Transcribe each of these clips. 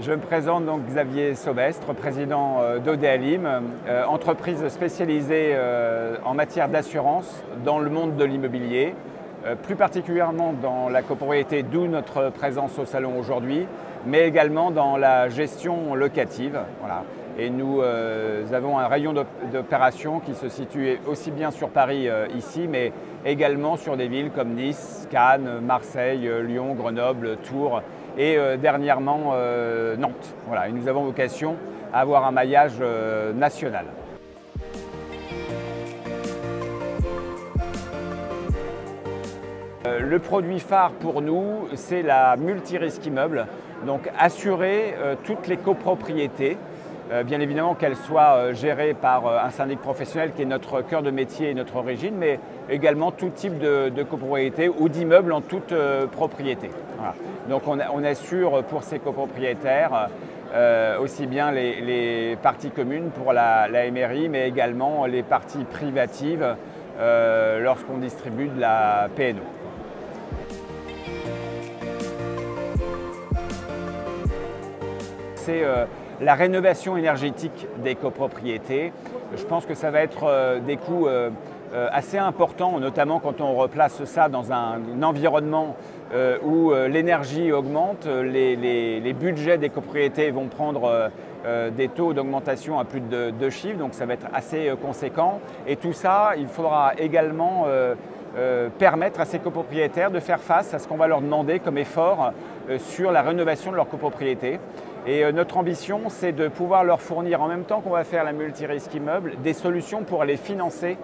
Je me présente donc Xavier Saubestre, président d'Odéalim, entreprise spécialisée en matière d'assurance dans le monde de l'immobilier, plus particulièrement dans la copropriété, d'où notre présence au salon aujourd'hui, mais également dans la gestion locative. Voilà. Et nous avons un rayon d'opération qui se situe aussi bien sur Paris ici, mais également sur des villes comme Nice, Cannes, Marseille, Lyon, Grenoble, Tours et dernièrement Nantes. Voilà. Et nous avons vocation à avoir un maillage national. Le produit phare pour nous, c'est la multirisque immeuble, donc assurer toutes les copropriétés. Bien évidemment qu'elles soient gérées par un syndic professionnel qui est notre cœur de métier et notre origine, mais également tout type de copropriété ou d'immeubles en toute propriété. Voilà. Donc on assure pour ces copropriétaires aussi bien les parties communes pour la MRI, mais également les parties privatives lorsqu'on distribue de la PNO. C'est la rénovation énergétique des copropriétés. Je pense que ça va être des coûts assez importants, notamment quand on replace ça dans un environnement où l'énergie augmente, les budgets des copropriétés vont prendre des taux d'augmentation à plus de 2 chiffres, donc ça va être assez conséquent. Et tout ça, il faudra également permettre à ces copropriétaires de faire face à ce qu'on va leur demander comme effort sur la rénovation de leur copropriété. Et notre ambition, c'est de pouvoir leur fournir, en même temps qu'on va faire la multirisque immeuble, des solutions pour aller financer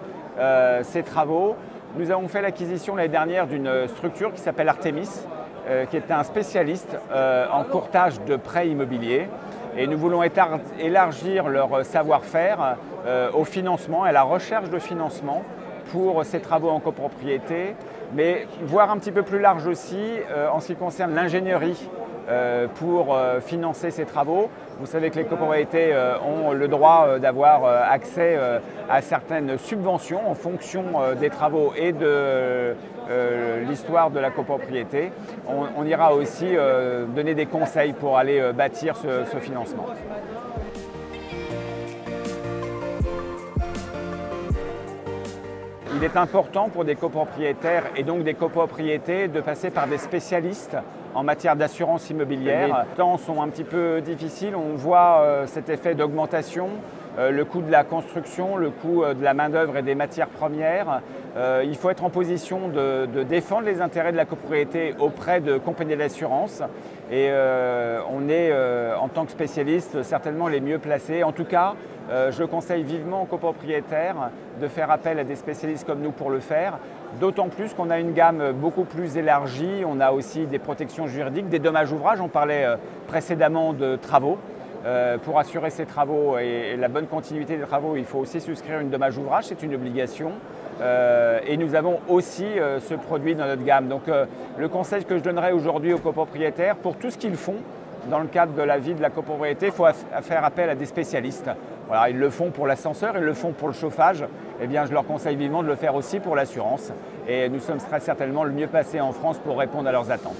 ces travaux. Nous avons fait l'acquisition l'année dernière d'une structure qui s'appelle Artemis, qui est un spécialiste en courtage de prêts immobiliers. Et nous voulons élargir leur savoir-faire au financement et à la recherche de financement pour ces travaux en copropriété, mais voire un petit peu plus large aussi en ce qui concerne l'ingénierie pour financer ces travaux. Vous savez que les copropriétés ont le droit d'avoir accès à certaines subventions en fonction des travaux et de l'histoire de la copropriété. On ira aussi donner des conseils pour aller bâtir ce financement. Il est important pour des copropriétaires et donc des copropriétés de passer par des spécialistes en matière d'assurance immobilière. Les temps sont un petit peu difficiles, on voit cet effet d'augmentation, le coût de la construction, le coût de la main-d'œuvre et des matières premières. Il faut être en position de défendre les intérêts de la copropriété auprès de compagnies d'assurance et on est en tant que spécialiste certainement les mieux placés. En tout cas, je conseille vivement aux copropriétaires de faire appel à des spécialistes comme nous pour le faire, d'autant plus qu'on a une gamme beaucoup plus élargie, on a aussi des protections juridiques, des dommages ouvrages, on parlait précédemment de travaux. Pour assurer ces travaux et la bonne continuité des travaux, il faut aussi souscrire une dommage ouvrage, c'est une obligation. Et nous avons aussi ce produit dans notre gamme. Donc le conseil que je donnerais aujourd'hui aux copropriétaires, pour tout ce qu'ils font dans le cadre de la vie de la copropriété, il faut faire appel à des spécialistes. Voilà, ils le font pour l'ascenseur, ils le font pour le chauffage. Eh bien, je leur conseille vivement de le faire aussi pour l'assurance. Et nous sommes très certainement le mieux placés en France pour répondre à leurs attentes.